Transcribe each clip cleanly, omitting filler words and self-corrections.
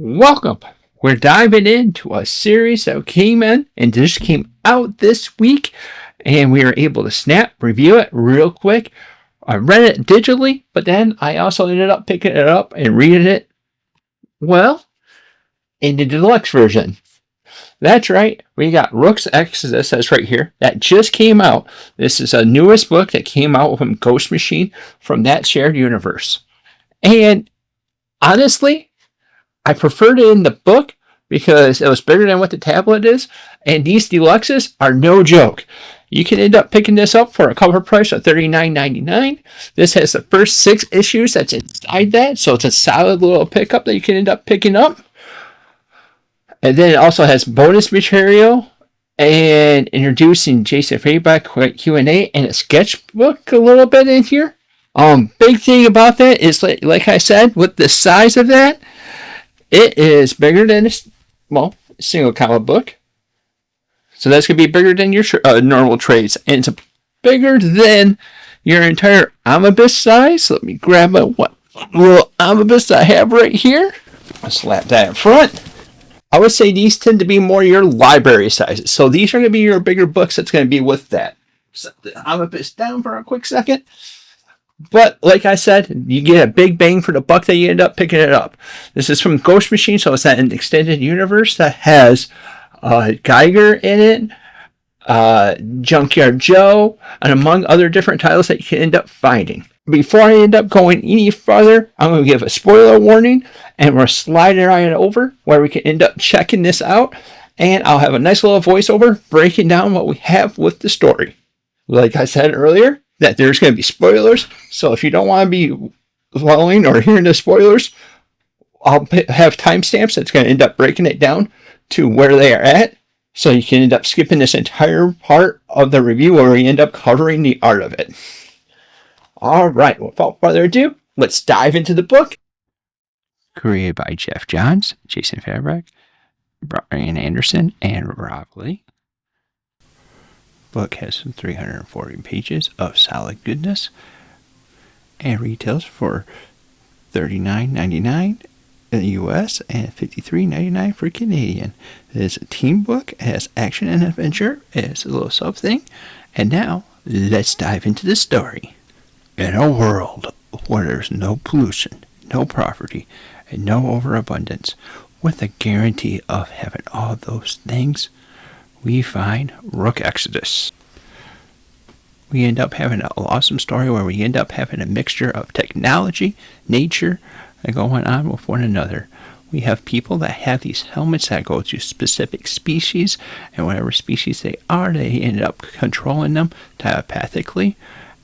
Welcome. We're diving into a series that came in and just came out this week, and we were able to review it real quick. I read it digitally, but then I also ended up picking it up and reading it, in the deluxe version. That's right, we got Rook's Exodus, that's right here, that just came out. This is a newest book that came out from Ghost Machine from that shared universe. And honestly, I preferred it in the book because it was bigger than what the tablet is, and these deluxes are no joke. You can end up picking this up for a cover price of $39.99. This has the first 6 issues that's inside that, so it's a solid little pickup that you can end up picking up. And then it also has bonus material and introducing Jason Fayback Q&A and a sketchbook a little bit in here. Big thing about that is, like I said, with the size of that, it is bigger than a single comic book. So that's going to be bigger than your normal trades. And it's bigger than your entire omnibus size. Let me grab my little omnibus I have right here. I'll slap that in front. I would say these tend to be more your library sizes. So these are going to be your bigger books that's going to be with that. Set the omnibus down for a quick second. But like I said, you get a big bang for the buck that you end up picking it up. This is from Ghost Machine, so it's an extended universe that has Geiger in it, Junkyard Joe, and among other different titles that you can end up finding. Before I end up going any further, I'm going to give a spoiler warning, and we're sliding right over where we can end up checking this out, and I'll have a nice little voiceover breaking down what we have with the story. Like I said earlier, that there's going to be spoilers, so if you don't want to be following or hearing the spoilers, I'll have timestamps that's going to end up breaking it down to where they are at, so you can end up skipping this entire part of the review where we end up covering the art of it. Alright, without further ado, let's dive into the book. Created by Jeff Johns, Jason Fayback, Brian Anderson, and Rob Lee. Book has some 340 pages of solid goodness and retails for $39.99 in the US and $53.99 for Canadian. It is a team book, it has action and adventure, it's a little sub thing, and now let's dive into the story. In a world where there's no pollution, no poverty, and no overabundance, with a guarantee of having all those things, we find Rook Exodus. We end up having an awesome story where we end up having a mixture of technology, nature, and going on with one another. We have people that have these helmets that go to specific species, and whatever species they are, they end up controlling them telepathically.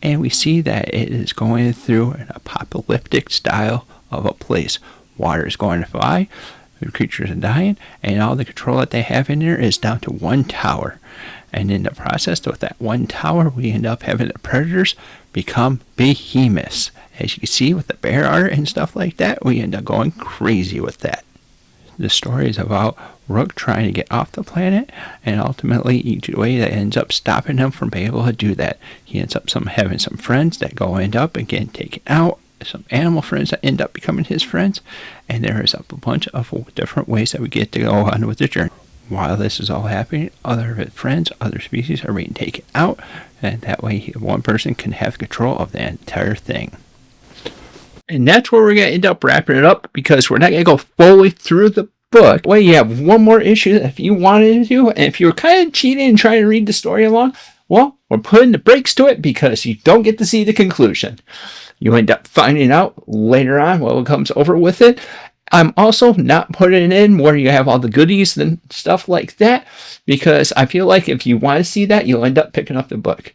And we see that it is going through an apocalyptic style of a place. Water is going to fly, the creatures are dying, and all the control that they have in there is down to one tower. And in the process, with that one tower, we end up having the predators become behemoths. As you can see with the bear art and stuff like that, we end up going crazy with that. The story is about Rook trying to get off the planet, and ultimately each way that ends up stopping him from being able to do that. He ends up having some friends that end up and getting taken out, some animal friends that end up becoming his friends, and there is a bunch of different ways that we get to go on with the journey. While this is all happening, other friends, other species are being taken out, and that way one person can have control of the entire thing. And that's where we're going to end up wrapping it up, because we're not going to go fully through the book. Well, you have one more issue if you wanted to, and if you were kind of cheating and trying to read the story along, well, we're putting the brakes to it because you don't get to see the conclusion. You end up finding out later on what comes over with it. I'm also not putting it in where you have all the goodies and stuff like that, because I feel like if you want to see that, you'll end up picking up the book.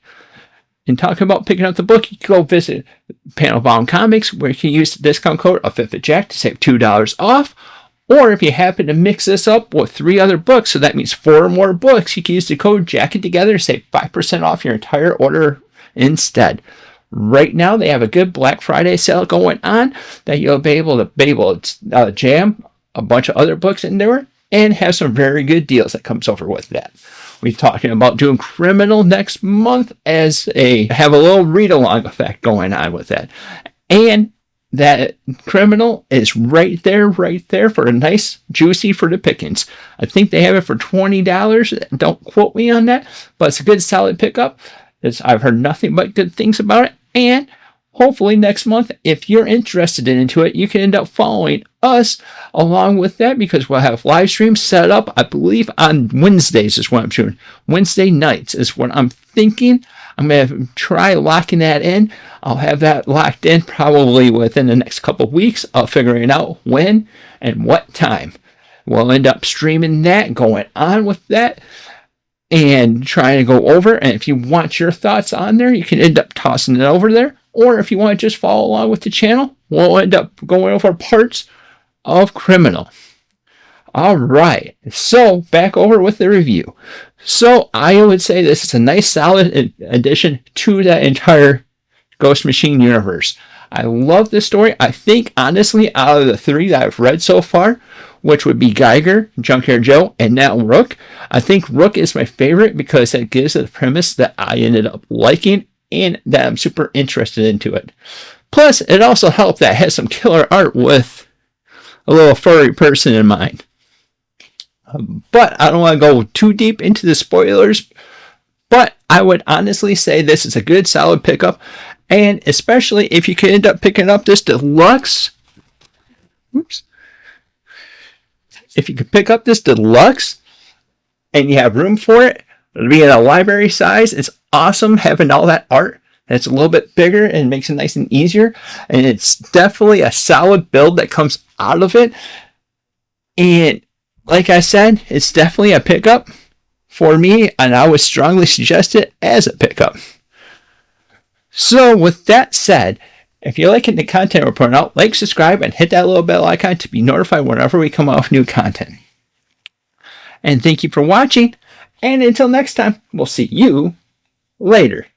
And talking about picking up the book, you can go visit Panel Bound Comics, where you can use the discount code of FifthJack to save $2 off. Or if you happen to mix this up with 3 other books, so that means 4 more books, you can use the code Jacket Together to save 5% off your entire order instead. Right now, they have a good Black Friday sale going on that you'll be able to jam a bunch of other books in there and have some very good deals that comes over with that. We're talking about doing Criminal next month have a little read-along effect going on with that. And that Criminal is right there for a nice, juicy for the pickings. I think they have it for $20. Don't quote me on that, but it's a good, solid pickup. I've heard nothing but good things about it, and hopefully next month, if you're interested into it, you can end up following us along with that, because we'll have live streams set up, I believe, on Wednesdays is what I'm doing. Wednesday nights is what I'm thinking. I'm going to try locking that in. I'll have that locked in probably within the next couple of weeks of figuring out when and what time. We'll end up streaming that, going on with that, and trying to go over. And if you want your thoughts on there, you can end up tossing it over there. Or if you want to just follow along with the channel, we'll end up going over parts of Criminal. All right, so back over with the review. So I would say this is a nice, solid addition to that entire Ghost Machine universe. I love this story. I think, honestly, out of the three that I've read so far, which would be Geiger, Junkhead Joe, and now Rook, I think Rook is my favorite because it gives the premise that I ended up liking and that I'm super interested into it. Plus, it also helped that it has some killer art with a little furry person in mind. But I don't want to go too deep into the spoilers. But I would honestly say this is a good, solid pickup. And especially if you can end up picking up this deluxe. Oops. If you could pick up this deluxe and you have room for it, it'll be in a library size. It's awesome having all that art. It's a little bit bigger and makes it nice and easier. And it's definitely a solid build that comes out of it. And like I said, it's definitely a pickup for me, and I would strongly suggest it as a pickup. So with that said, if you're liking the content we're putting out, like, subscribe, and hit that little bell icon to be notified whenever we come out with new content. And thank you for watching, and until next time, we'll see you later.